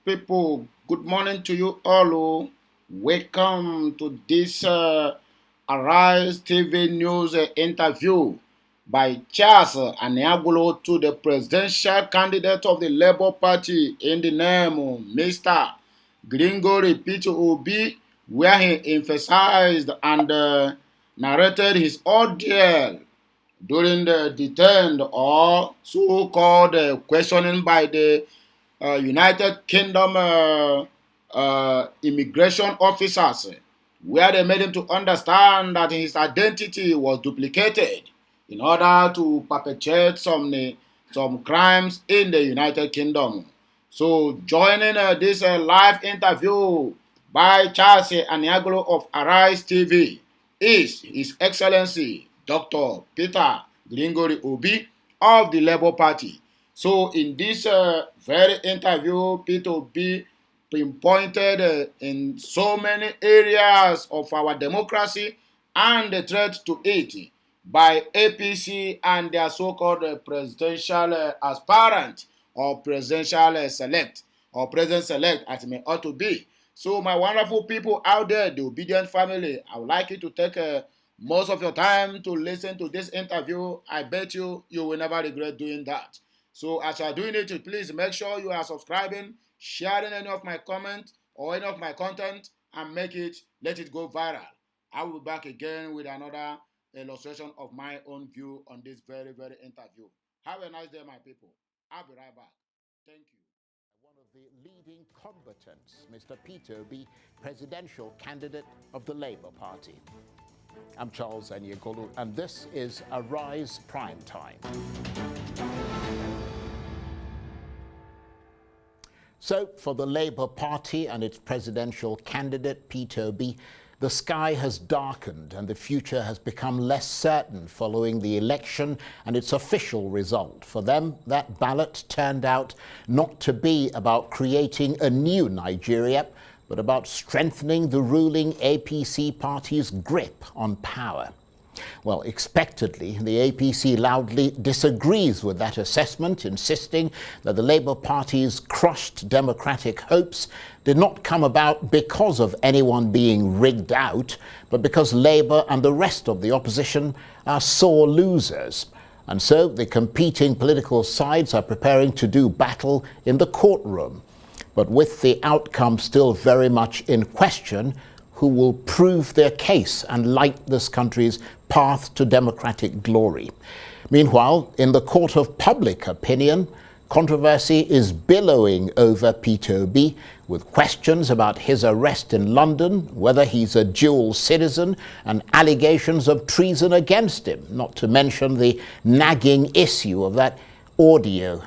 People, good morning to you all. Welcome to this Arise TV News interview by Charles Aniagolo to the presidential candidate of the Labour Party in the name of Mr. Gregory Peter Obi, where he emphasized and narrated his ordeal during the detained or so-called questioning by the United Kingdom immigration officers, where they made him to understand that his identity was duplicated in order to perpetrate some crimes in the United Kingdom. So, joining this live interview by Charles Aniagolo of Arise TV is His Excellency Dr. Peter Gregory Obi of the Labour Party. So in this very interview, P2B pinpointed in so many areas of our democracy and the threat to it by APC and their so-called presidential aspirant or presidential select or president-select as it may ought to be. So my wonderful people out there, the obedient family, I would like you to take most of your time to listen to this interview. I bet you will never regret doing that. So as you are doing it, please make sure you are subscribing, sharing any of my comments or any of my content, and let it go viral. I will be back again with another illustration of my own view on this very, very interview. Have a nice day, my people. I'll be right back. Thank you. One of the leading combatants, Mr. Peter Obi, presidential candidate of the Labour Party. I'm Charles Aniagolo, and this is Arise Prime Time. So, for the Labour Party and its presidential candidate, Peter Obi, the sky has darkened and the future has become less certain following the election and its official result. For them, that ballot turned out not to be about creating a new Nigeria, but about strengthening the ruling APC party's grip on power. Well, expectedly, the APC loudly disagrees with that assessment, insisting that the Labour Party's crushed democratic hopes did not come about because of anyone being rigged out, but because Labour and the rest of the opposition are sore losers. And so the competing political sides are preparing to do battle in the courtroom. But with the outcome still very much in question, who will prove their case and light this country's path to democratic glory? Meanwhile, in the court of public opinion, controversy is billowing over Peter Obi, with questions about his arrest in London, whether he's a dual citizen, and allegations of treason against him, not to mention the nagging issue of that audio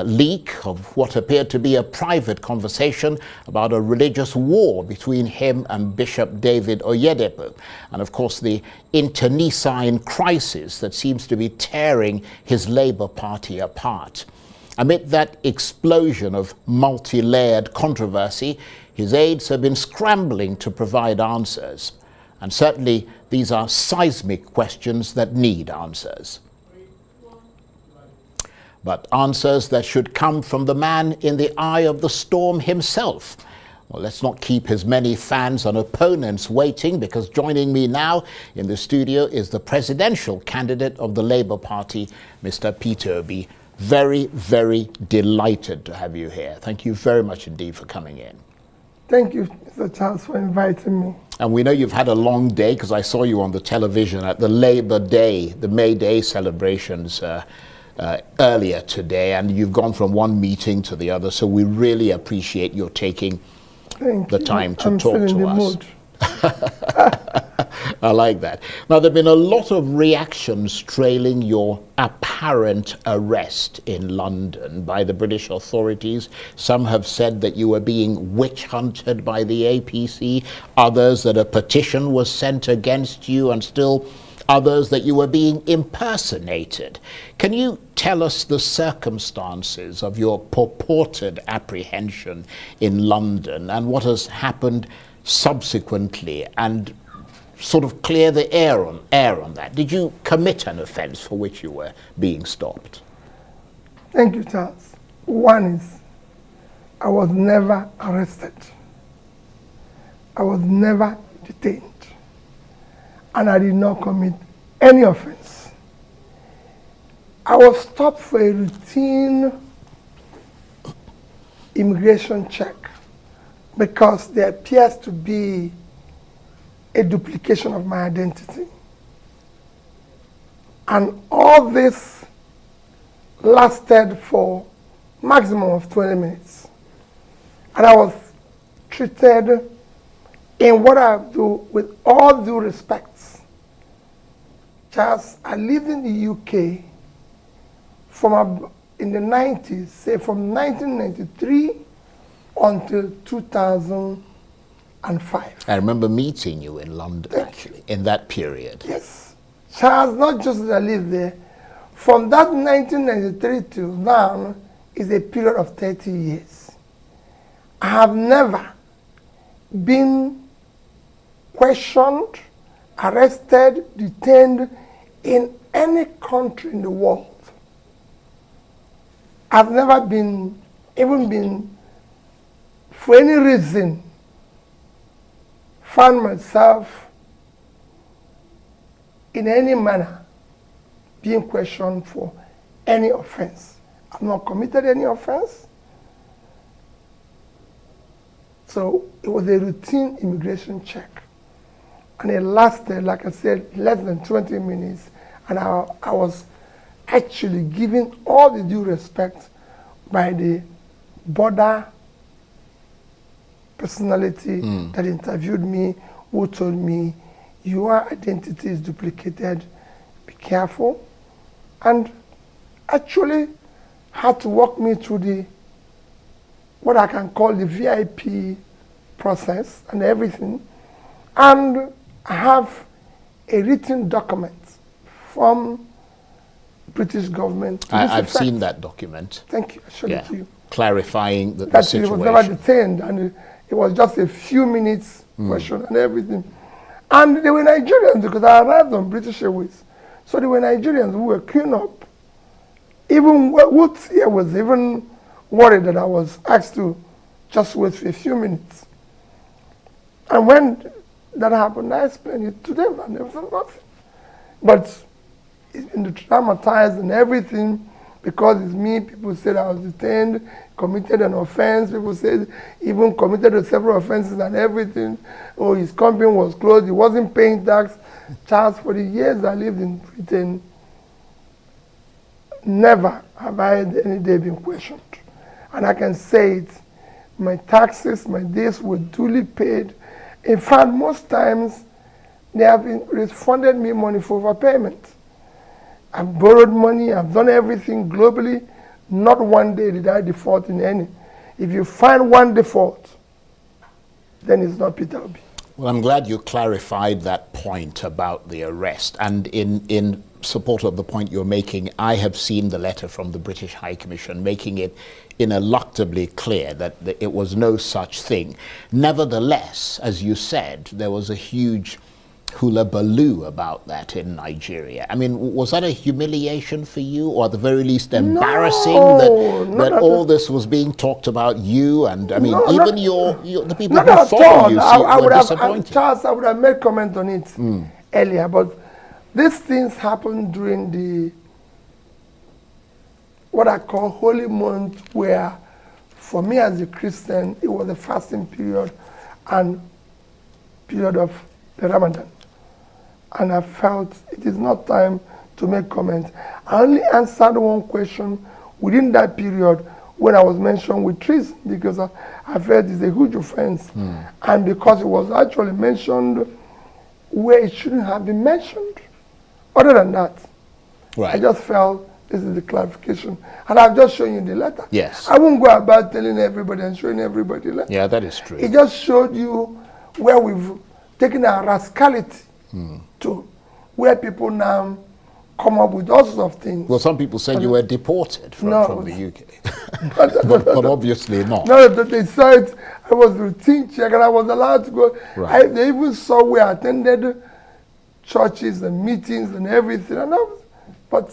leak of what appeared to be a private conversation about a religious war between him and Bishop David Oyedepo, and of course the internecine crisis that seems to be tearing his Labour Party apart. Amid that explosion of multi-layered controversy, his aides have been scrambling to provide answers, and certainly these are seismic questions that need answers. But answers that should come from the man in the eye of the storm himself. Well, let's not keep his many fans and opponents waiting, because joining me now in the studio is the presidential candidate of the Labour Party, Mr. Peter Obi. Very, very delighted to have you here. Thank you very much indeed for coming in. Thank you, Mr. Charles, for inviting me. And we know you've had a long day, because I saw you on the television at the Labour Day, the May Day celebrations earlier today, and you've gone from one meeting to the other, so we really appreciate your taking the time to talk to us. I like that. Now, there have been a lot of reactions trailing your apparent arrest in London by the British authorities. Some have said that you were being witch hunted by the APC, others that a petition was sent against you, and still others that you were being impersonated. Can you tell us the circumstances of your purported apprehension in London and what has happened subsequently, and sort of clear the air on that? Did you commit an offence for which you were being stopped? Thank you, Charles. One is, I was never arrested. I was never detained. And I did not commit any offense. I was stopped for a routine immigration check because there appears to be a duplication of my identity. And all this lasted for maximum of 20 minutes. And I was treated in what I do with all due respect. Charles, I lived in the UK in the 90s, say from 1993 until 2005. I remember meeting you in London, actually, in that period. Yes. Charles, not just that I lived there, from that 1993 till now is a period of 30 years. I have never been questioned, arrested, detained in any country in the world. I've never been, for any reason, found myself in any manner being questioned for any offense. I've not committed any offense. So it was a routine immigration check. And it lasted, like I said, less than 20 minutes. And I was actually given all the due respect by the border personality that interviewed me, who told me, your identity is duplicated, be careful. And actually had to walk me through what I can call the VIP process and everything. And I have a written document from British government. I've seen that document. Thank you. I showed it to you. Clarifying the situation. He was never detained, and it was just a few minutes question and everything. And they were Nigerians because I arrived on British Airways. So they were Nigerians who were queuing up. Even Woods here was even worried that I was asked to just wait for a few minutes. And when that happened, I explained it to them, and there was nothing. But it's been traumatized and everything because it's me. People said I was detained, committed an offense. People said even committed several offenses and everything. Oh, his company was closed. He wasn't paying tax. Charles, for the years I lived in Britain, never have I had any day been questioned. And I can say it, my taxes, my days were duly paid. In fact, most times they have refunded me money for overpayment. I've borrowed money, I've done everything globally. Not one day did I default in any. If you find one default, then it's not Peter Obi. Well, I'm glad you clarified that point about the arrest. And in support of the point you're making, I have seen the letter from the British High Commission making it ineluctably clear that it was no such thing. Nevertheless, as you said, there was a huge hullabaloo about that in Nigeria. I mean, was that a humiliation for you, or at the very least embarrassing that all this was being talked about you, and I mean, even the people who follow you were disappointed? Charles, I would have made comment on it earlier, but these things happened during what I call holy month, where for me as a Christian, it was a fasting period and period of the Ramadan. And I felt it is not time to make comments. I only answered one question within that period when I was mentioned with treason, because I felt it's a huge offense. And because it was actually mentioned where it shouldn't have been mentioned. Other than that, I just felt this is the clarification. And I've just shown you the letter. Yes. I won't go about telling everybody and showing everybody the letter. Yeah, that is true. It just showed you where we've taken our rascality to, where people now come up with all sorts of things. Well, some people said you were deported from the UK. but obviously not. No, they saw it. I was routine check and I was allowed to go. Right. They even saw where I attended churches and meetings and everything. But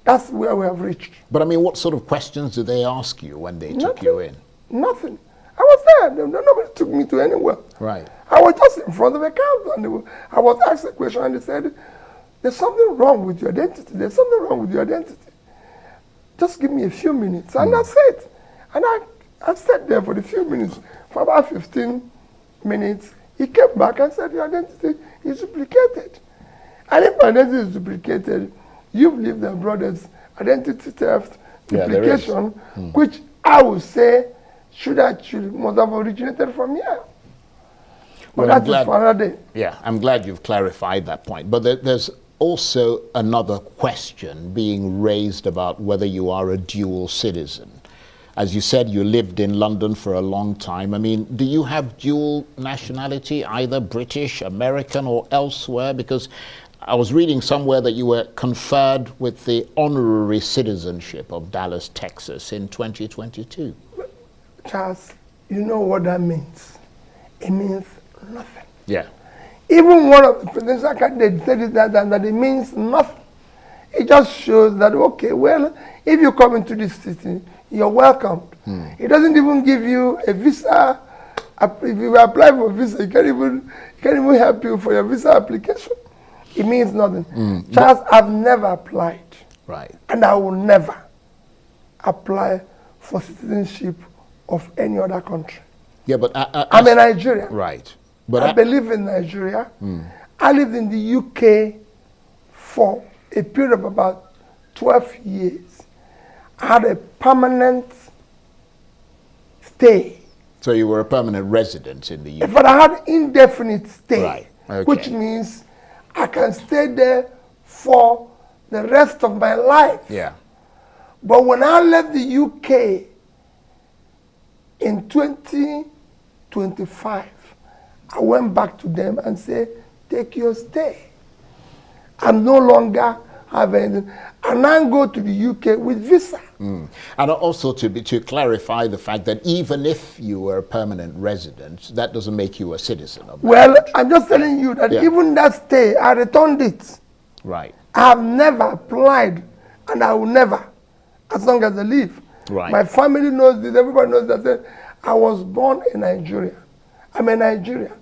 that's where we have reached. But I mean, what sort of questions did they ask you when they took you in? Nothing. I was there. Nobody took me to anywhere. Right. I was just in front of a counter, and I was asked a question, and they said, "There's something wrong with your identity. There's something wrong with your identity. Just give me a few minutes." And that's it. And I sat there for the few minutes. For about 15 minutes, he came back and said, "Your identity is duplicated. And if my identity is duplicated, you've lived abroad as identity theft, duplication, which I would say must have originated from here." But Well, that is for another day. Yeah, I'm glad you've clarified that point. But there's also another question being raised about whether you are a dual citizen. As you said, you lived in London for a long time. I mean, do you have dual nationality, either British, American, or elsewhere? Because I was reading somewhere that you were conferred with the honorary citizenship of Dallas, Texas in 2022. Charles, you know what that means? It means nothing. Yeah. Even one of the presidential candidates said that it means nothing. It just shows that, okay, well, if you come into this city, you're welcomed. It doesn't even give you a visa. If you apply for a visa, it can't even help you for your visa application. It means nothing. Charles, I've never applied. Right. And I will never apply for citizenship of any other country. Yeah, but I'm a Nigerian. Right. But I believe in Nigeria. I lived in the UK for a period of about 12 years. I had a permanent stay. So you were a permanent resident in the UK? But I had indefinite stay, Right. Okay. which means I can stay there for the rest of my life. Yeah. But when I left the UK in 2025, I went back to them and said, "Take your stay. I'm no longer have anything." And I go to the UK with visa. And also to clarify the fact that even if you were a permanent resident, that doesn't make you a citizen of that Well, country. I'm just telling you that Yeah. even that stay, I returned it. Right. I have never applied, and I will never, as long as I live. Right. My family knows this. Everybody knows that. I was born in Nigeria. I'm a Nigerian.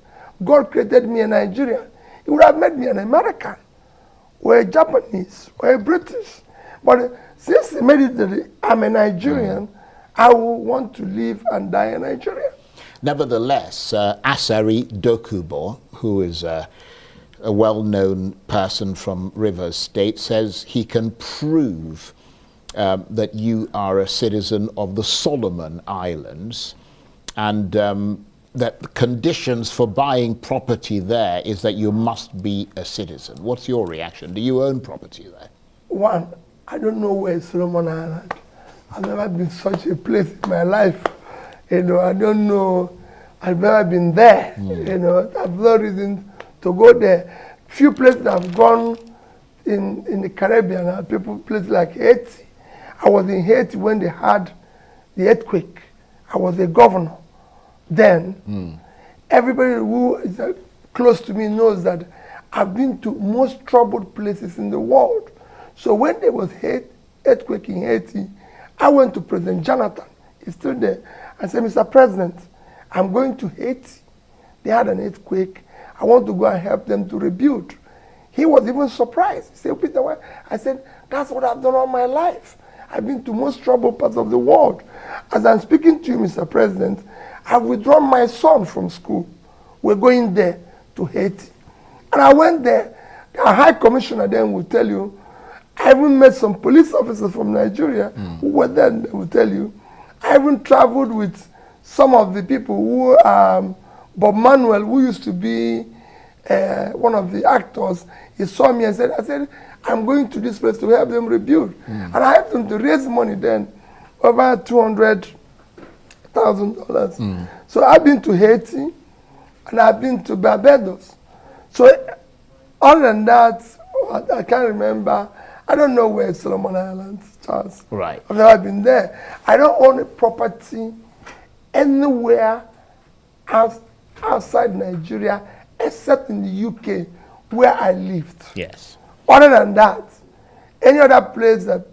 God created me a Nigerian. He would have made me an American, or a Japanese, or a British. But since He made it that I'm a Nigerian, I will want to live and die in Nigeria. Nevertheless, Asari Dokubo, who is a well-known person from Rivers State, says he can prove that you are a citizen of the Solomon Islands, and that the conditions for buying property there is that you must be a citizen. What's your reaction? Do you own property there? One, I don't know where is Solomon Island. I've never been such a place in my life. I don't know. I've never been there. I've no reason to go there. Few places I've gone in the Caribbean, places like Haiti. I was in Haiti when they had the earthquake. I was a governor then. Everybody who is close to me knows that I've been to most troubled places in the world. So when there was earthquake in Haiti, I went to President Jonathan. He's still there. I said, "Mr. President, I'm going to Haiti. They had an earthquake. I want to go and help them to rebuild." He was even surprised. He said, "Peter, why?" I said, "That's what I've done all my life. I've been to most troubled parts of the world. As I'm speaking to you, Mr. President, I've withdrawn my son from school. We're going there to Haiti." And I went there. The High Commissioner then will tell you, I even met some police officers from Nigeria who were there, and they will tell you. I even traveled with some of the people who, Bob Manuel, who used to be one of the actors. He saw me and I said, "I'm going to this place to help them rebuild." And I helped them to raise money then, over $200,000. So I've been to Haiti, and I've been to Barbados. So other than that, I can't remember. I don't know where Solomon Islands, Charles. Right. I've never been there. I don't own a property anywhere outside Nigeria except in the UK where I lived. Yes. Other than that, any other place that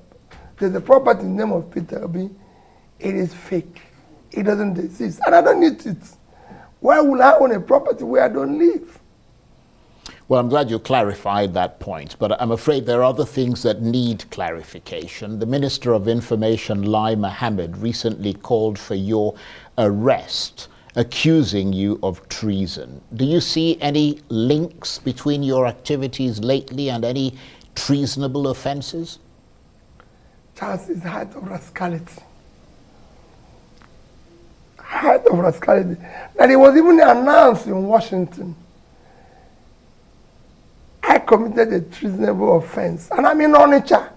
there's a property in the name of Peter Obi, it is fake. It doesn't exist. And I don't need it. Why will I own a property where I don't live? Well, I'm glad you clarified that point, but I'm afraid there are other things that need clarification. The Minister of Information, Lai Mohammed, recently called for your arrest, accusing you of treason. Do you see any links between your activities lately and any treasonable offences? Charles is the height of rascality. Height of rascality. That it was even announced in Washington. I committed a treasonable offense, and I'm in Onitsha.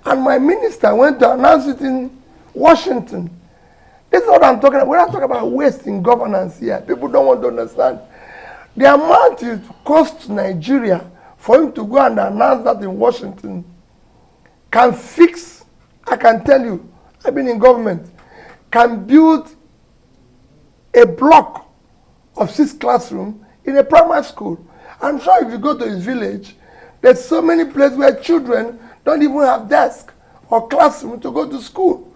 And my minister went to announce it in Washington. This is what I'm talking about. We're not talking about waste in governance here. People don't want to understand. The amount it costs Nigeria for him to go and announce that in Washington can fix, I can tell you, I've been in government, can build a block of 6 classrooms in a primary school. I'm sure if you go to his village, there's so many places where children don't even have desk or classroom to go to school.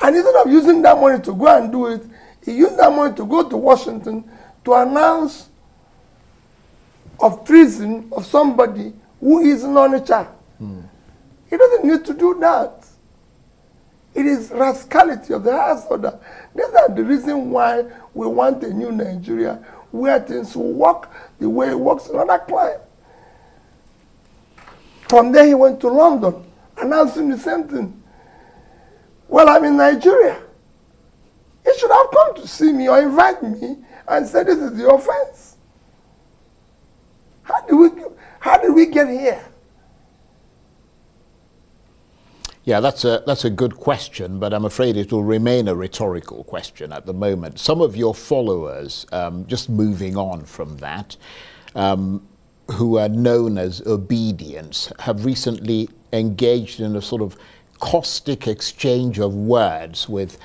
And instead of using that money to go and do it, he used that money to go to Washington to announce of treason of somebody who is in Onitsha. He doesn't need to do that. It is rascality of the highest order. These are the reason why we want a new Nigeria where things will work the way it works in other clime. From there he went to London, announcing the same thing. Well, I'm in Nigeria. He should have come to see me or invite me and say this is the offense. How did we get here? Yeah, that's a good question, but I'm afraid it will remain a rhetorical question at the moment. Some of your followers, just moving on from that, who are known as obedience, have recently engaged in a sort of caustic exchange of words with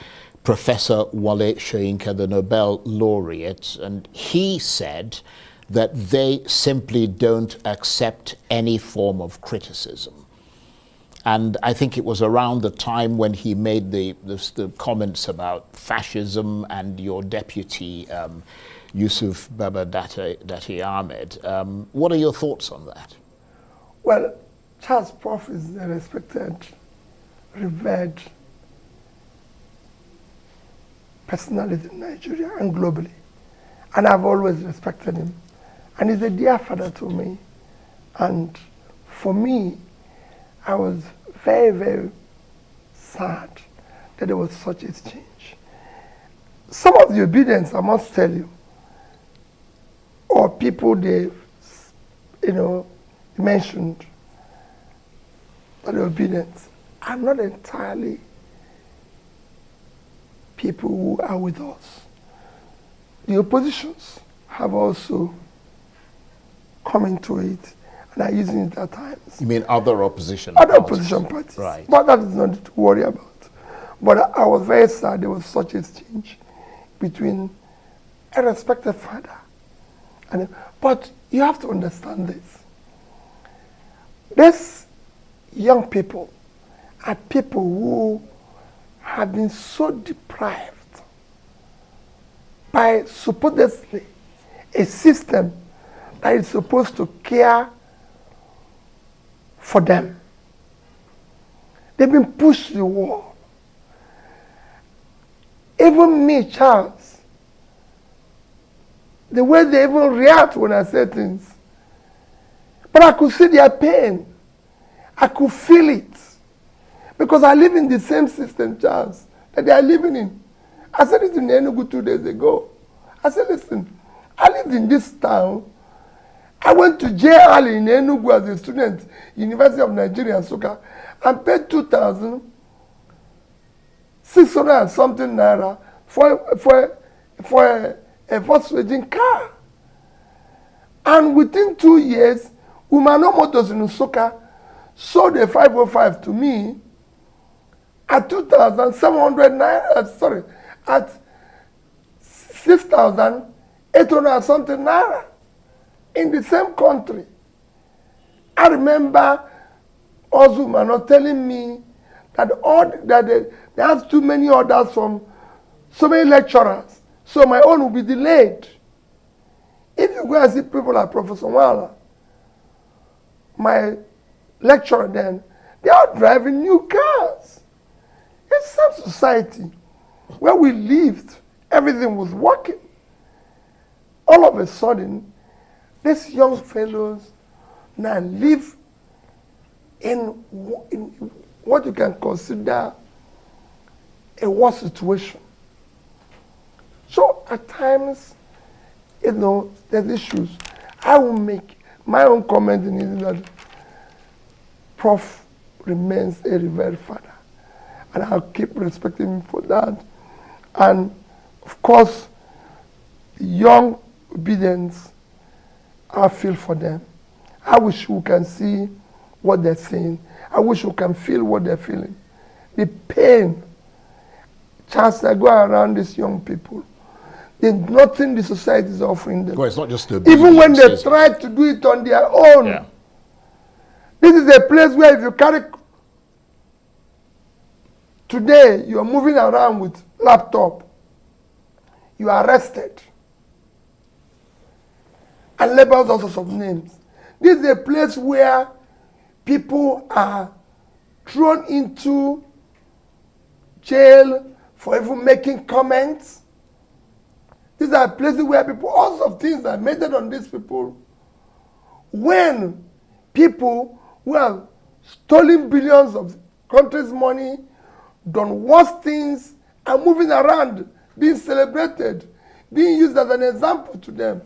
Professor Wale Soyinka, the Nobel laureate, and he said that they simply don't accept any form of criticism. And I think it was around the time when he made the comments about fascism and your deputy, Yusuf Baba Dati Ahmed. What are your thoughts on that? Well, Charles Prof is a respected, revered personality in Nigeria and globally. And I've always respected him. And he's a dear father to me. And for me, I was very, very sad that there was such a change. Some of the obedience, I must tell you, or people they, mentioned that the obedience are not entirely people who are with us. The oppositions have also come into it and are using it at times. You mean other opposition Other parties? opposition parties. Right. But that is not to worry about. But I was very sad there was such a change between a respected father but you have to understand this. These young people are people who have been so deprived by supposedly a system that is supposed to care for them. They've been pushed to the wall. Even me, Charles, the way they even react when I say things. But I could see their pain. I could feel it. Because I live in the same system, Charles, that they are living in. I said it in Enugu 2 days ago. I said, listen, I lived in this town. I went to JL in Enugu as a student, University of Nigeria, Nsukka, and paid 2,600 and something naira for a Volkswagen car. And within 2 years, Umano Motors in Nsukka sold a 505 to me at 2,700 naira, at 6,800 and something naira in the same country. I remember Ozumano telling me that they have too many orders from so many lecturers, so my own will be delayed. If you go and see people like Professor Wala, my lecturer then, they are driving new cars. It's some society where we lived, everything was working. All of a sudden, these young fellows now live in what you can consider a war situation. So at times, there's issues. I will make my own comment in it that Prof remains a revered father, and I'll keep respecting him for that. And of course, the young obedience, I feel for them. I wish we can see what they're saying. I wish we can feel what they're feeling. The pain, chance I go around these young people, there's nothing the society is offering them. Well, it's not just even when they try to do it on their own. Yeah. This is a place where if you carry today, you are moving around with laptop, you are arrested and labeled all sorts of names. This is a place where people are thrown into jail for even making comments. These are places where people, all sorts of things are meted on these people. When people who have stolen billions of country's money, done worse things, are moving around, being celebrated, being used as an example to them.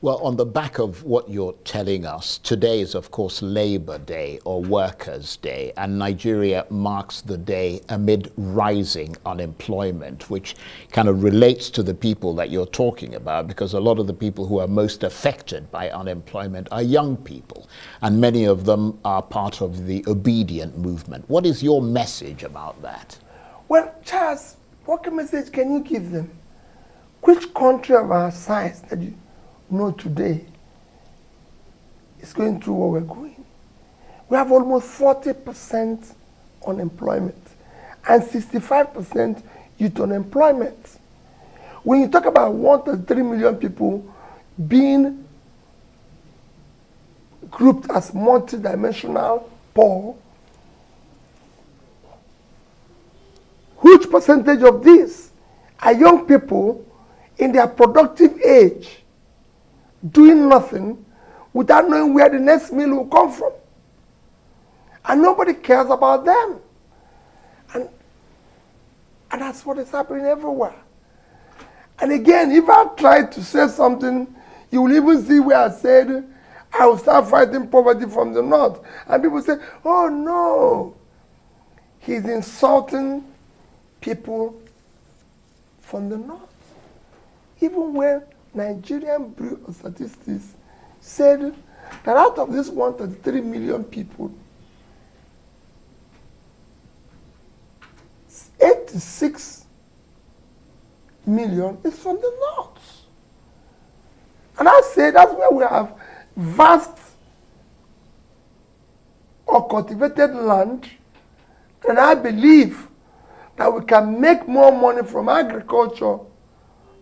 Well, on the back of what you're telling us, today is, of course, Labor Day or Workers' Day, and Nigeria marks the day amid rising unemployment, which kind of relates to the people that you're talking about, because a lot of the people who are most affected by unemployment are young people, and many of them are part of the obedient movement. What is your message about that? Well, Charles, what message can you give them? Which country of our size that you know today is going through what we're going? We have almost 40% unemployment and 65% youth unemployment. When you talk about 1.3 million people being grouped as multidimensional poor, huge percentage of these are young people in their productive age, doing nothing without knowing where the next meal will come from. And nobody cares about them. And that's what is happening everywhere. And again, if I try to say something, you will even see where I said, I will start fighting poverty from the north. And people say, oh no, he's insulting people from the north. Even when Nigerian Bureau of Statistics said that out of this 133 million people, 86 million is from the north. And I say that's where we have vast or cultivated land, and I believe that we can make more money from agriculture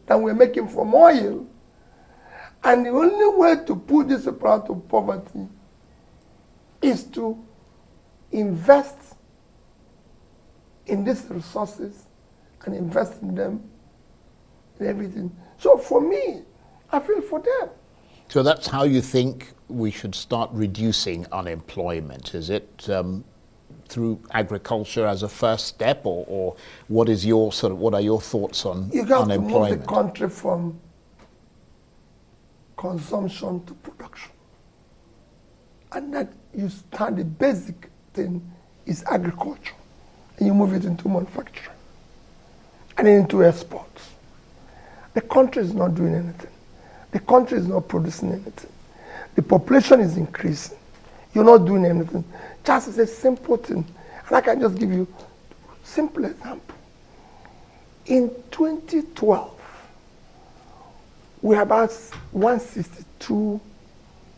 than we're making from oil. And the only way to put this people out of poverty is to invest in these resources and invest in them, in everything. So for me, I feel for them. So that's how you think we should start reducing unemployment, is it? Through agriculture as a first step, or what is your what are your thoughts on you have unemployment? to move the country from consumption to production. And that you start, the basic thing is agriculture. And you move it into manufacturing. And then into exports. The country is not doing anything. The country is not producing anything. The population is increasing. You're not doing anything. Just as a simple thing. And I can just give you a simple example. In 2012, we're about 162,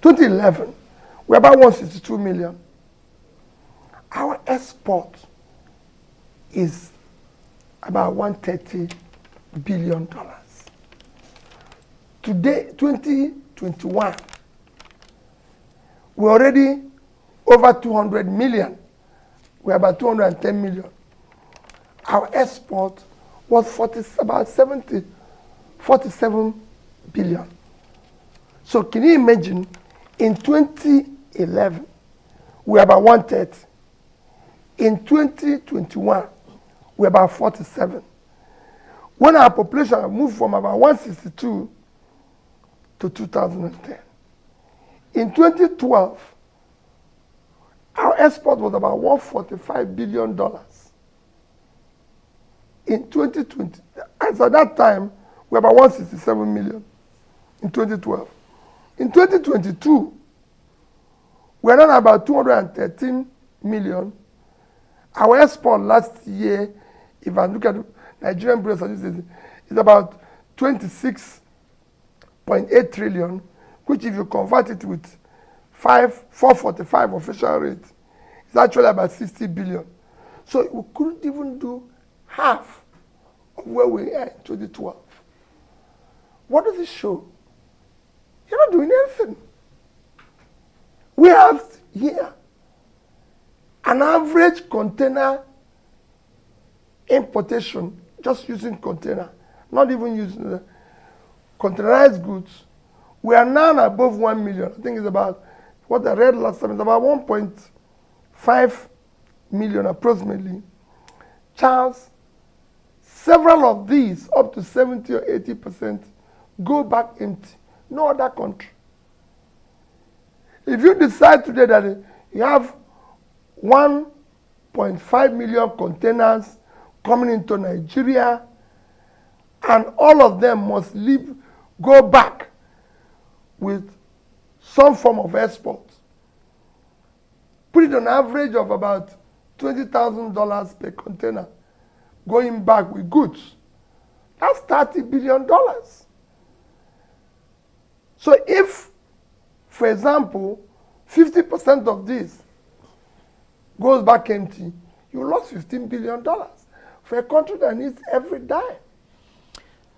2011, we're about 162 million. Our export is about $130 billion. Today, 2021, we're already over 200 million. We're about 210 million. Our export was about 47 billion. So can you imagine, in 2011, we're about 130. In 2021, we're about 47. When our population moved from about 162 to 2010. In 2012, our export was about $145 billion. In 2020, as at that time, we were about 167 million in 2012. In 2022, we are now about 213 million. Our export last year, if I look at Nigerian Bureau of Statistics, is about 26.8 trillion, which if you convert it with 445 official rate, it's actually about 60 billion. So we couldn't even do half of where we are in 2012. What does it show? You're not doing anything. We have here an average container importation, just using container, not even using the containerized goods. We are now above 1 million. I think it's about, what I read last time, it's about 1.5 million approximately. Charles, several of these, up to 70 or 80%, go back empty. No other country. If you decide today that you have 1.5 million containers coming into Nigeria, and all of them must go back with some form of export, put it on average of about $20,000 per container going back with goods. That's $30 billion. So if, for example, 50% of this goes back empty, you lost $15 billion for a country that needs every dime.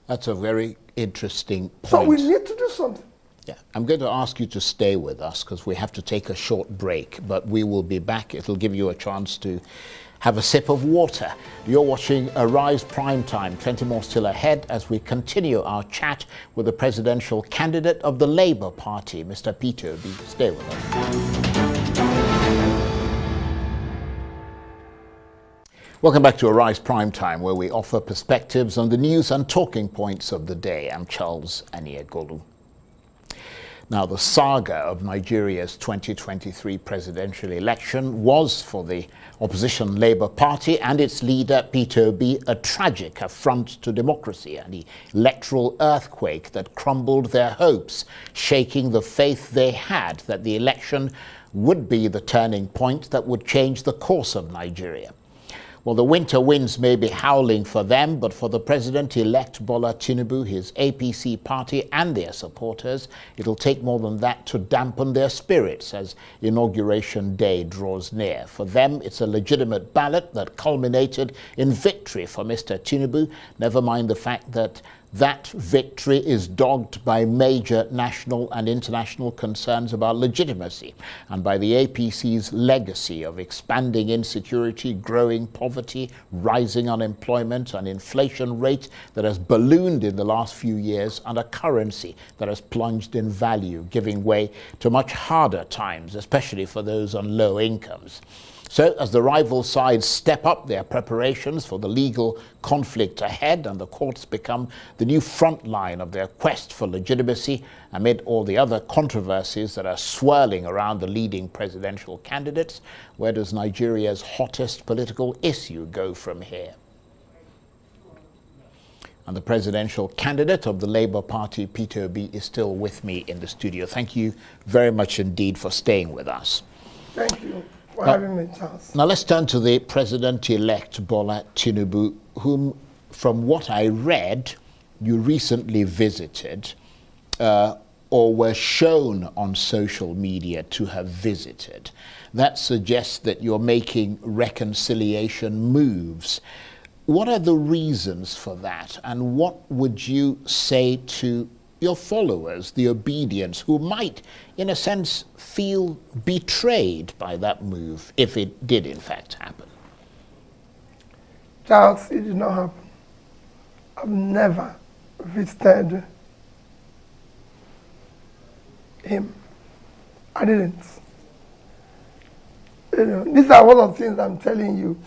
That's a very interesting point. So we need to do something. Yeah, I'm going to ask you to stay with us because we have to take a short break, but we will be back. It'll give you a chance to have a sip of water. You're watching Arise Primetime. 20 more still ahead as we continue our chat with the presidential candidate of the Labour Party, Mr. Peter Obi. Stay with us. Welcome back to Arise Primetime, where we offer perspectives on the news and talking points of the day. I'm Charles Aniegolu. Now, the saga of Nigeria's 2023 presidential election was, for the opposition Labour Party and its leader Peter Obi, a tragic affront to democracy, an electoral earthquake that crumbled their hopes, shaking the faith they had that the election would be the turning point that would change the course of Nigeria. Well, the winter winds may be howling for them, but for the president-elect Bola Tinubu, his APC party and their supporters, it'll take more than that to dampen their spirits as Inauguration Day draws near. For them, it's a legitimate ballot that culminated in victory for Mr. Tinubu, never mind the fact that that victory is dogged by major national and international concerns about legitimacy and by the APC's legacy of expanding insecurity, growing poverty, rising unemployment, an inflation rate that has ballooned in the last few years, and a currency that has plunged in value, giving way to much harder times, especially for those on low incomes. So as the rival sides step up their preparations for the legal conflict ahead and the courts become the new front line of their quest for legitimacy amid all the other controversies that are swirling around the leading presidential candidates, where does Nigeria's hottest political issue go from here? And the presidential candidate of the Labour Party, Peter Obi, is still with me in the studio. Thank you very much indeed for staying with us. Thank you for having me, Charles. Now let's turn to the president-elect Bola Tinubu, whom, from what I read, you recently visited or were shown on social media to have visited. That suggests that you're making reconciliation moves. What are the reasons for that? And what would you say to your followers, the obedience, who might, in a sense, feel betrayed by that move, if it did in fact happen? Charles, it did not happen. I've never visited him. I didn't. You know, these are one of the things I'm telling you.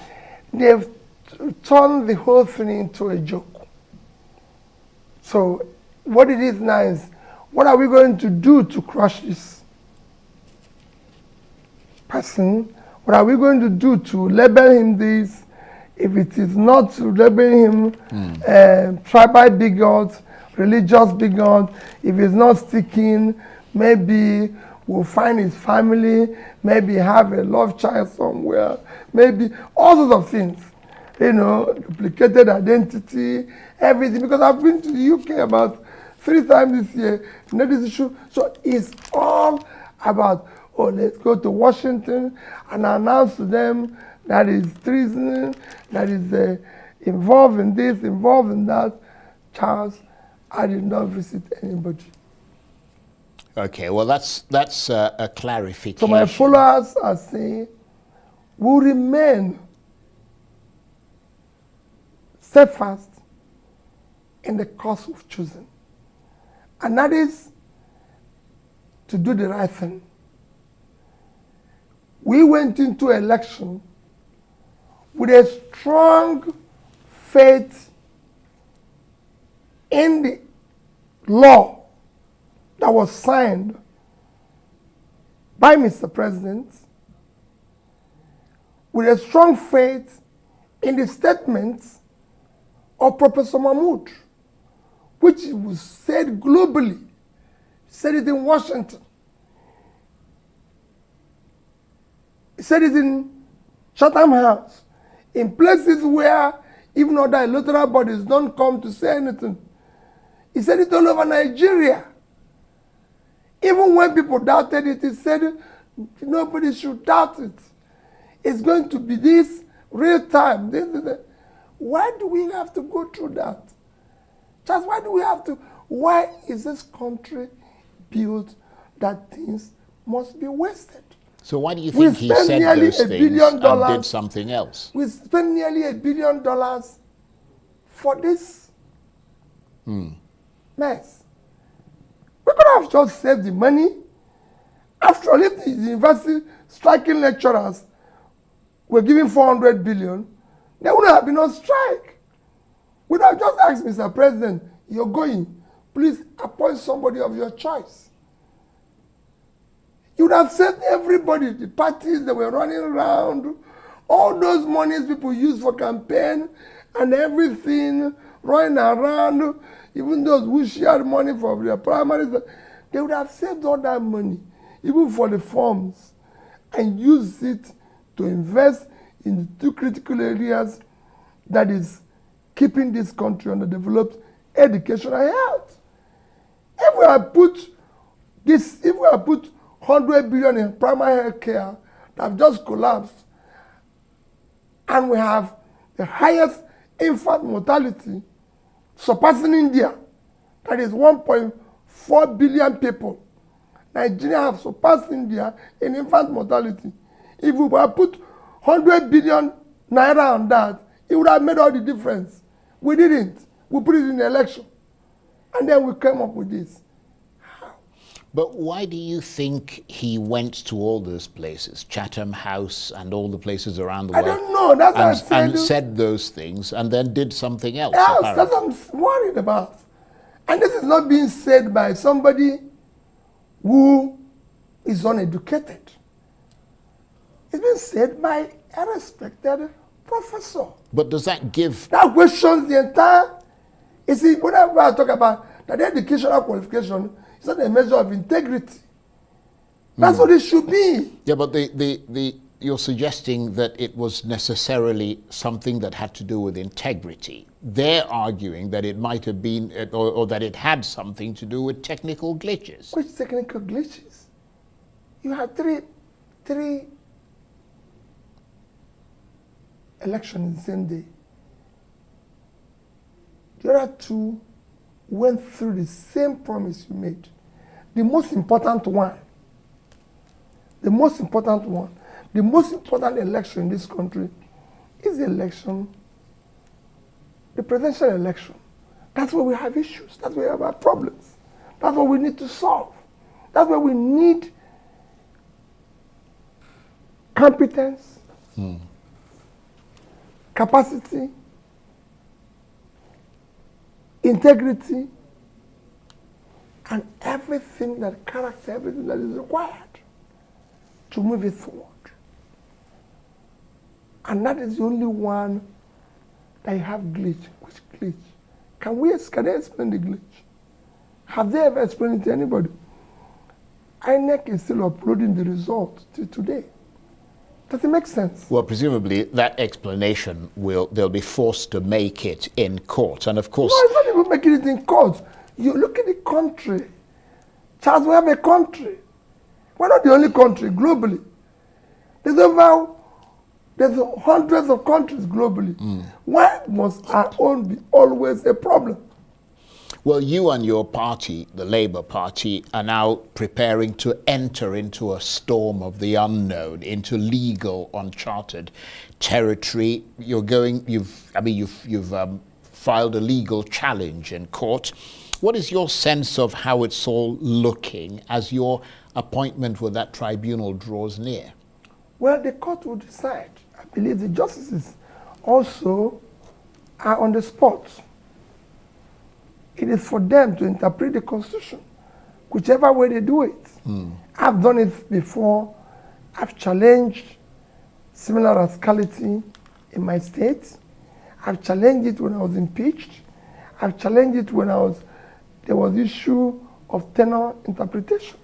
They've turned the whole thing into a joke. So what it is now is, what are we going to do to crush this person? What are we going to do to label him this? If it is not to label him tribal bigot, religious bigot, if it's not sticking, maybe we'll find his family, maybe have a love child somewhere, maybe all sorts of things. You know, duplicated identity, everything. Because I've been to the UK about 3 times this year, not this issue. So it's all about, oh, let's go to Washington and announce to them that is treason, that is involved in this, involved in that. Charles, I did not visit anybody. Okay, well, that's a clarification. So my followers are saying, will remain steadfast in the course we've chosen. And that is to do the right thing. We went into election with a strong faith in the law that was signed by Mr. President, with a strong faith in the statements of Professor Mahmoud, which was said globally, said it in Washington, said it in Chatham House, in places where even other electoral bodies don't come to say anything. He said it all over Nigeria. Even when people doubted it, he said nobody should doubt it. It's going to be this real time. Why do we have to go through that? Just why do we have to? Why is this country built that things must be wasted? So why do you think he said those things and did something else? We spent nearly $1 billion for this mess. We could have just saved the money. After all, if the university striking lecturers were giving 400 billion, there wouldn't have been no strike. We'd have just asked Mr. President, you're going, please appoint somebody of your choice. You would have saved everybody, the parties that were running around, all those monies people use for campaign and everything, running around, even those who shared money for their primaries, they would have saved all that money, even for the forms, and use it to invest in the 2 critical areas that is keeping this country underdeveloped: education and health. If we have put 100 billion in primary health care that have just collapsed, and we have the highest infant mortality, surpassing India, that is 1.4 billion people. Nigeria have surpassed India in infant mortality. If we had put 100 billion naira on that, it would have made all the difference. We didn't. We put it in the election. And then we came up with this. But why do you think he went to all those places, Chatham House and all the places around the world? I don't know. That's what and said those things and then did something else? Yes, that's what I'm worried about. And this is not being said by somebody who is uneducated. It's been said by a respected professor. But does that give... That questions the entire... You see, whenever I talk about that educational qualification, it's not a measure of integrity. That's what it should be. Yeah, but you're suggesting that it was necessarily something that had to do with integrity. They're arguing that it might have been, or that it had something to do with technical glitches. Which technical glitches? You had three elections the same day. The other two went through the same promise you made. The most important one, the most important election in this country is the election, the presidential election. That's where we have issues. That's where we have our problems. That's what we need to solve. That's where we need competence, capacity, integrity, and everything that is required to move it forward. And that is the only one that you have glitch. Which glitch? Can they explain the glitch? Have they ever explained it to anybody? INEC is still uploading the result till today. Does it make sense? Well, presumably that explanation they'll be forced to make it in court. And of course... No, it's not even making it in court. You look at the country. Charles, we have a country. We're not the only country globally. There's hundreds of countries globally. Why must our own be always a problem? Well, you and your party, the Labour Party, are now preparing to enter into a storm of the unknown, into legal, uncharted territory. You've filed a legal challenge in court. What is your sense of how it's all looking as your appointment with that tribunal draws near? Well, the court will decide. I believe the justices also are on the spot. It is for them to interpret the Constitution, whichever way they do it. I've done it before. I've challenged similar rascality in my state. I've challenged it when I was impeached. I've challenged it when there was issue of tenor interpretation.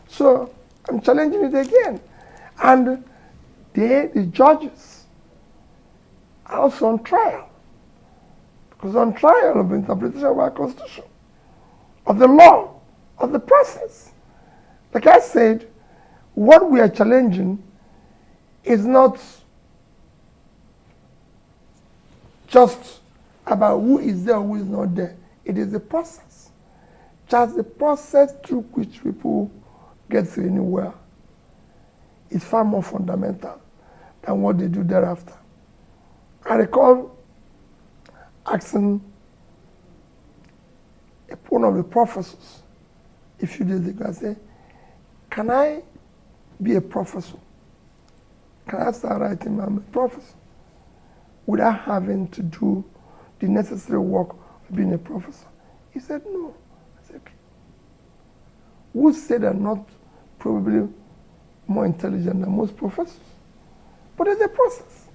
So I'm challenging it again. And the judges are also on trial. Because on trial of interpretation of our Constitution, of the law, of the process. Like I said, what we are challenging is not just about who is there or who is not there. It is the process. Just the process through which people get to anywhere is far more fundamental than what they do thereafter. I recall asking one of the professors a few days ago, I said, can I be a professor? Can I start writing I'm a professor without having to do the necessary work of being a professor? He said, no. I said, okay. Who said I'm not probably more intelligent than most professors? But there's a process.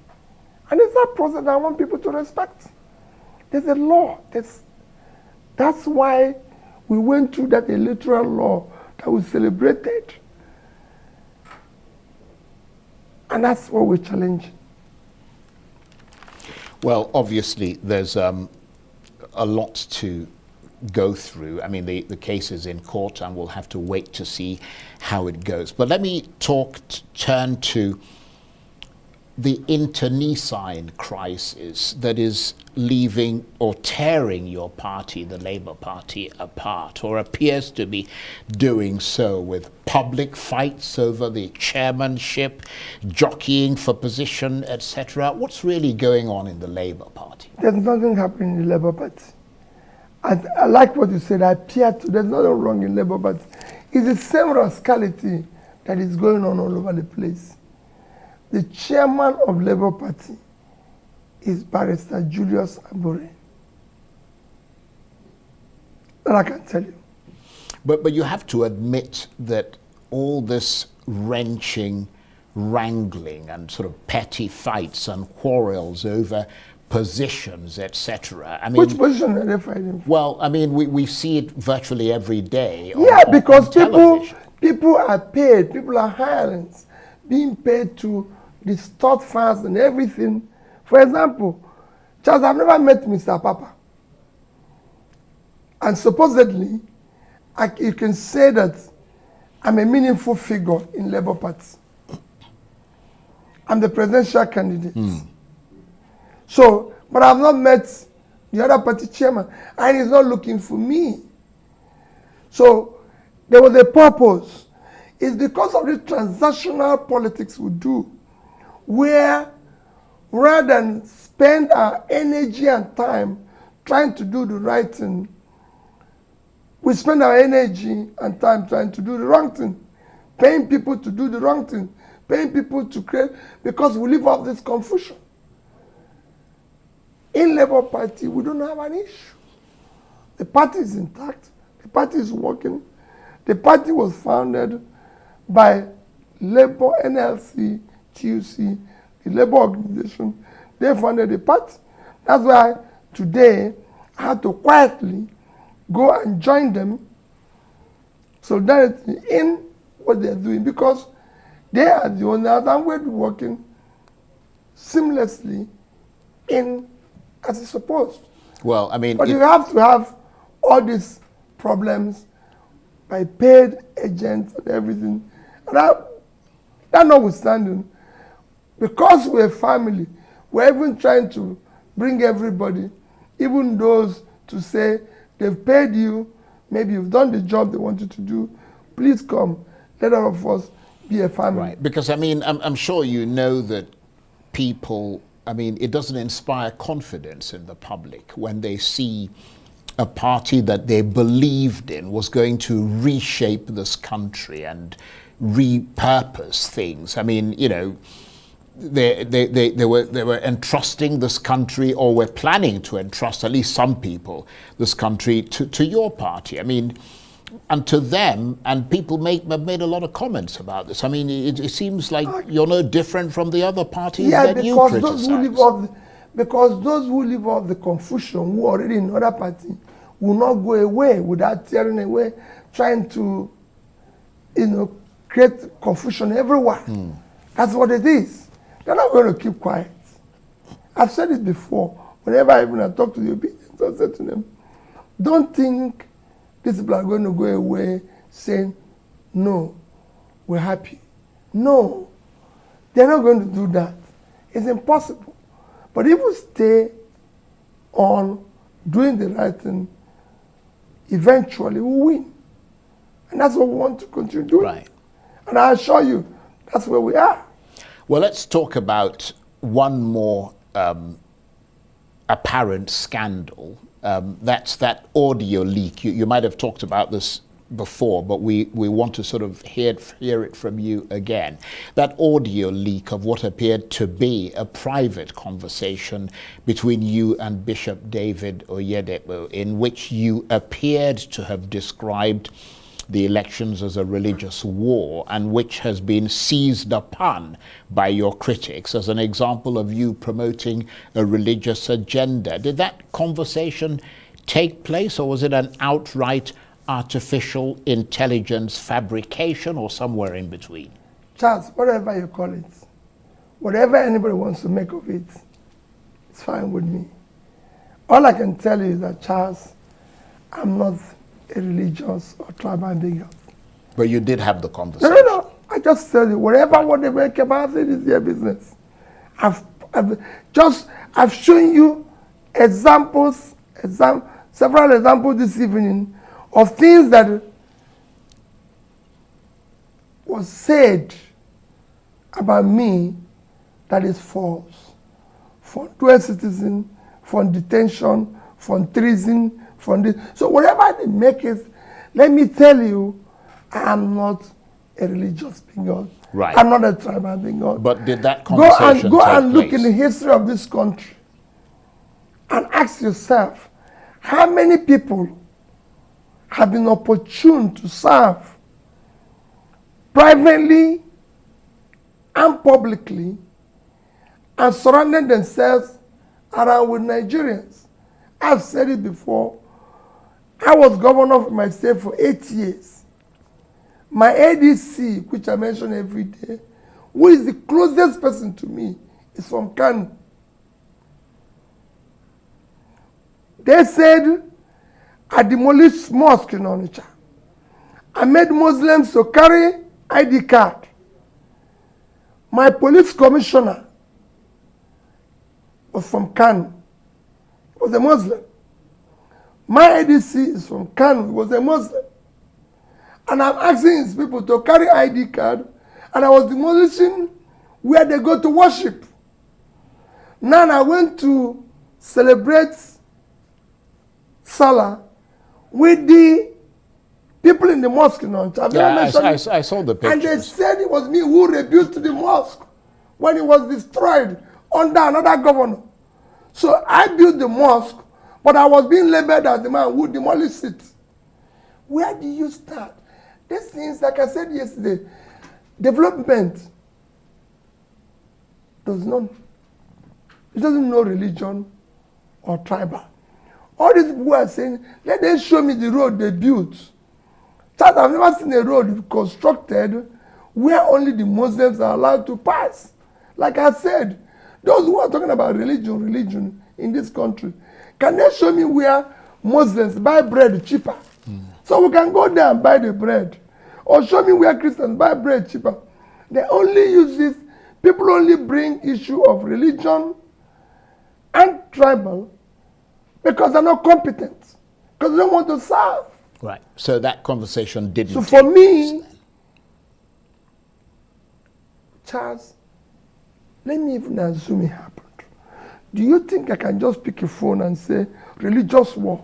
And it's that process that I want people to respect. There's a law. That's why we went through that electoral law that we celebrated. And that's what we're challenging. Well, obviously, there's a lot to go through. I mean, the case is in court and we'll have to wait to see how it goes. But let me turn to the internecine crisis that is leaving or tearing your party, the Labour Party, apart, or appears to be doing so, with public fights over the chairmanship, jockeying for position, etc. What's really going on in the Labour Party? There's nothing happening in the Labour Party. I like what you said. There's nothing wrong in Labour Party. It's the same rascality that is going on all over the place. The chairman of Labour Party is Barrister Julius Abure. That I can tell you. But you have to admit that all this wrenching, wrangling and sort of petty fights and quarrels over positions, etc. I mean, which position are they fighting for? Well, I mean, we see it virtually every day. Because people are paid, people are hirelings, being paid to distort facts and everything. For example, Charles, I've never met Mr. Papa. And supposedly, you can say that I'm a meaningful figure in Labour Party. I'm the presidential candidate. So, but I've not met the other party chairman, and he's not looking for me. So there was a purpose. It's because of the transactional politics we do, where rather than spend our energy and time trying to do the right thing, we spend our energy and time trying to do the wrong thing, paying people to do the wrong thing, paying people to create, because we live off this confusion. In Labour Party, we don't have an issue. The party is intact. The party is working. The party was founded by Labour, NLC, TUC, the Labour organization. They founded the party. That's why today I had to quietly go and join them, solidarity in what they're doing, because they are the owners and we're working seamlessly in as it's supposed. Well, I mean, but you have to have all these problems by paid agents and everything. And that notwithstanding, because we're a family, we're even trying to bring everybody, even those to say they've paid you, maybe you've done the job they wanted to do, please come, let all of us be a family. Right, because I mean, I'm sure you know that people, I mean, it doesn't inspire confidence in the public when they see a party that they believed in was going to reshape this country and repurpose things. I mean, you know, they were entrusting this country, or were planning to entrust, at least some people, this country to your party. I mean, and to them, and people have made a lot of comments about this. I mean, it seems like you're no different from the other parties that you criticize. Because those who live off the confusion, who are already in other party, will not go away without tearing away, trying to, create confusion everywhere. That's what it is. They're not going to keep quiet. I've said it before. Whenever I talk to the opinions, I said to them, don't think these people are going to go away saying, no, we're happy. No, they're not going to do that. It's impossible. But if we stay on doing the right thing, eventually we'll win. And that's what we want to continue doing. Right. And I assure you, that's where we are. Well, let's talk about one more apparent scandal. That's that audio leak. You might have talked about this before, but we want to sort of hear it from you again. That audio leak of what appeared to be a private conversation between you and Bishop David Oyedepo, in which you appeared to have described the elections as a religious war, and which has been seized upon by your critics as an example of you promoting a religious agenda. Did that conversation take place, or was it an outright artificial intelligence fabrication, or somewhere in between? Charles, whatever you call it, whatever anybody wants to make of it, it's fine with me. All I can tell you is that, Charles, I'm not a religious or tribal bigot. But you did have the conversation. No. I just tell you, what they make about it is their business. I've shown you several examples this evening of things that was said about me that is false. For dual citizen, for detention, for treason, from this. So whatever they make it, let me tell you, I am not a religious bigot. Right. I'm not a tribal bigot. But did that conversation Go and take look in the history of this country and ask yourself, how many people have been opportune to serve privately and publicly and surrounded themselves around with Nigerians? I've said it before. I was governor of my state for 8 years. My ADC, which I mention every day, who is the closest person to me, is from Kano. They said, I demolished mosque in Onitsha. I made Muslims to carry ID card. My police commissioner was from Kano. was a Muslim. My ADC is from Kano, he was a Muslim. And I'm asking his people to carry ID card, and I was demolishing where they go to worship. Now I went to celebrate Salah with the people in the mosque in Onitsha. Yeah, I saw the pictures. And they said it was me who rebuilt the mosque when it was destroyed under another governor. So I built the mosque, but I was being labeled as the man who demolished it. Where do you start? These things, like I said yesterday, development doesn't know religion or tribal. All these people are saying, let them show me the road they built. Chad, I've never seen a road constructed where only the Muslims are allowed to pass. Like I said, those who are talking about religion in this country, can they show me where Muslims buy bread cheaper? So we can go there and buy the bread. Or show me where Christians buy bread cheaper. They only use this. People only bring issue of religion and tribal because they're not competent. Because they don't want to serve. Right. So that conversation didn't. So for me, Charles, let me even assume it happened. Do you think I can just pick a phone and say religious war?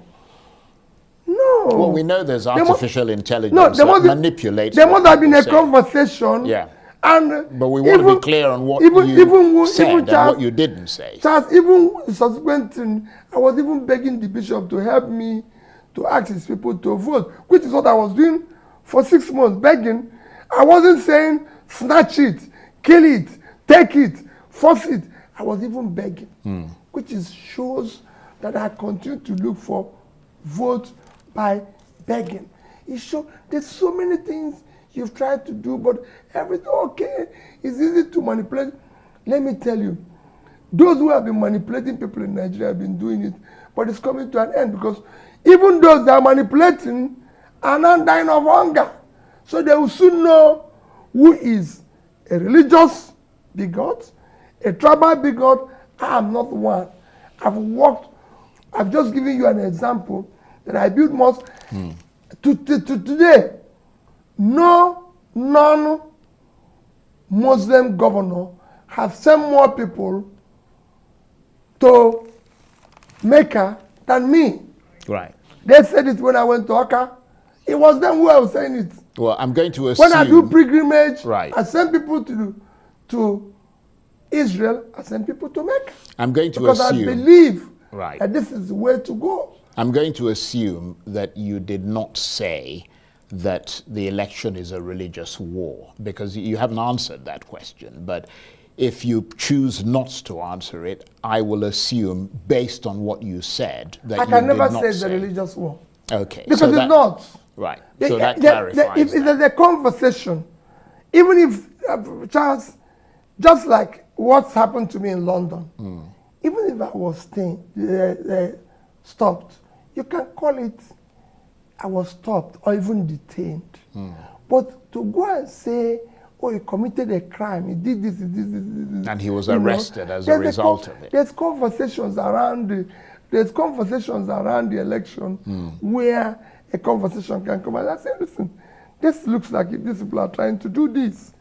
No. Well, we know there's artificial intelligence that manipulates. There must have been a conversation. Yeah. But we want to be clear on what you said and what you didn't say. Charles, even subsequent thing, I was even begging the bishop to help me to ask his people to vote, which is what I was doing for 6 months, begging. I wasn't saying snatch it, kill it, take it, force it. I was even begging, which shows that I continue to look for vote by begging. It shows there's so many things you've tried to do, but everything okay. It's easy to manipulate. Let me tell you, those who have been manipulating people in Nigeria have been doing it, but it's coming to an end because even those that are manipulating are not dying of hunger. So they will soon know who is a religious bigot, a tribal bigot. I am not one. I've just given you an example that I built mosque. To today, no non-Muslim governor have sent more people to Mecca than me. Right. They said it when I went to Akka. It was them who I was saying it. Well, I'm going to assume... When I do pilgrimage, right. I send people to Israel, I send people to Mecca. I'm going to because assume... I believe right. that this is the way to go. I'm going to assume that you did not say that the election is a religious war, because you haven't answered that question. But if you choose not to answer it, I will assume, based on what you said, that I can never say it's a religious war. Okay. Because it's not. Right. So that clarifies if there's a conversation, even if, Charles, just like what's happened to me in London, even if I was stopped, you can call it I was stopped or even detained. But to go and say, oh, he committed a crime, he did this, and he was arrested as a result of it. There's conversations around the election where a conversation can come and I say, listen, this looks like these people are trying to do this.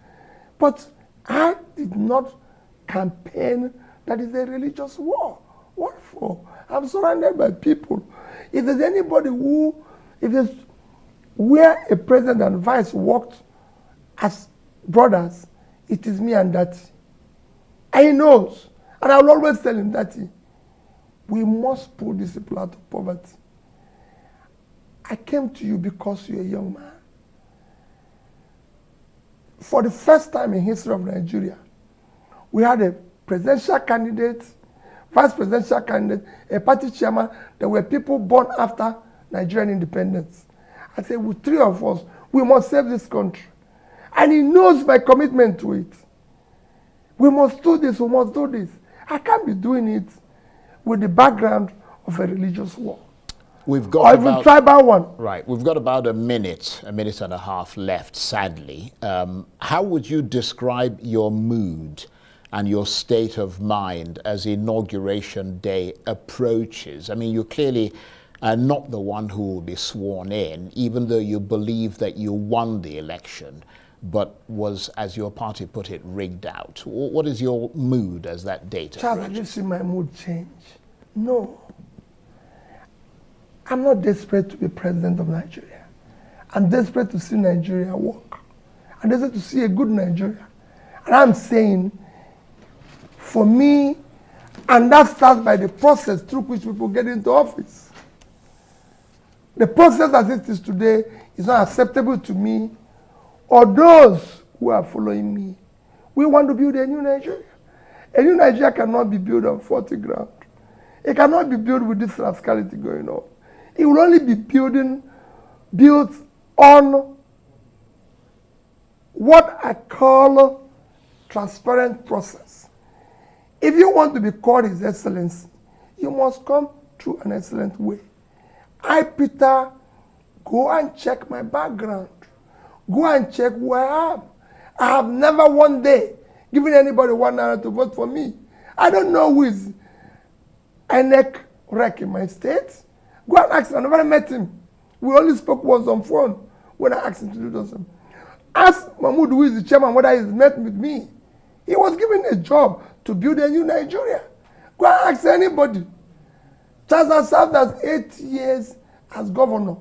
But I did not campaign that is a religious war. What for? I'm surrounded by people. If there's anybody where a president and vice worked as brothers, it is me and that. And he knows. And I will always tell him that we must pull these people out of poverty. I came to you because you're a young man. For the first time in history of Nigeria, we had a presidential candidate, vice presidential candidate, a party chairman. There were people born after Nigerian independence. I said, with three of us, we must save this country. And he knows my commitment to it. We must do this, we must do this. I can't be doing it with the background of a religious war. We've got or even tribal one. Right. We've got about a minute and a half left, sadly. How would you describe your mood and your state of mind as Inauguration Day approaches? I mean, you're clearly not the one who will be sworn in, even though you believe that you won the election, but was, as your party put it, rigged out. What is your mood as that date Charles, approaches? have you seen my mood change? No. I'm not desperate to be president of Nigeria. I'm desperate to see Nigeria work. I'm desperate to see a good Nigeria. And I'm saying, for me, and that starts by the process through which people get into office. The process as it is today is not acceptable to me or those who are following me. We want to build a new Nigeria. A new Nigeria cannot be built on faulty ground. It cannot be built with this rascality going on. It will only be built on what I call transparent process. If you want to be called His Excellency, you must come through an excellent way. I, Peter, go and check my background. Go and check who I am. I have never one day given anybody $1 to vote for me. I don't know who is INEC rec in my state. Go and ask him. I never met him. We only spoke once on phone when I asked him to do something. Ask Mahmoud, who is the chairman, whether he's met with me. He was given a job to build a new Nigeria. Go and ask anybody. Charles has served as 8 years as governor.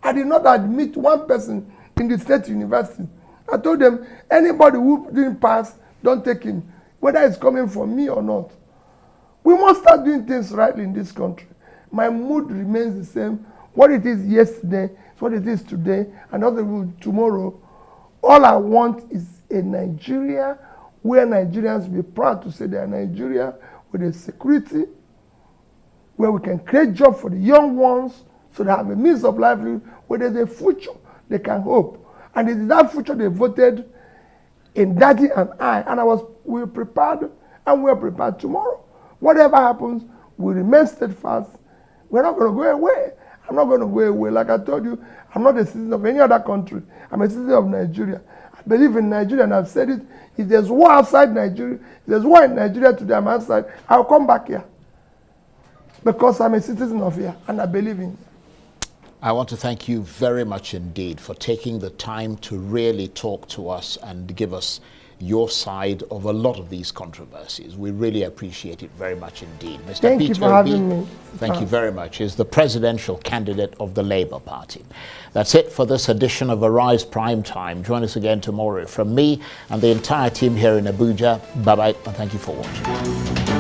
I did not admit one person in the state university. I told them, anybody who didn't pass, don't take him, whether it's coming from me or not. We must start doing things rightly in this country. My mood remains the same. What it is yesterday is what it is today, and what it will be tomorrow. All I want is a Nigeria where Nigerians will be proud to say they are Nigeria, with a security, where we can create jobs for the young ones so they have a means of livelihood, where there's a future they can hope. And it is that future they voted in Daddy and I. And we were prepared, and we are prepared tomorrow. Whatever happens, we remain steadfast. We're not going to go away. I'm not going to go away. Like I told you, I'm not a citizen of any other country. I'm a citizen of Nigeria. I believe in Nigeria, and I've said it. If there's war outside Nigeria, if there's war in Nigeria today, I'm outside, I'll come back here. Because I'm a citizen of here, and I believe in it. I want to thank you very much indeed for taking the time to really talk to us and give us your side of a lot of these controversies. We really appreciate it very much indeed. Mr. Thank you for having me. Thank you very much. Is the presidential candidate of the Labour Party. That's it for this edition of Arise Prime Time. Join us again tomorrow. From me and the entire team here in Abuja, bye-bye, and thank you for watching.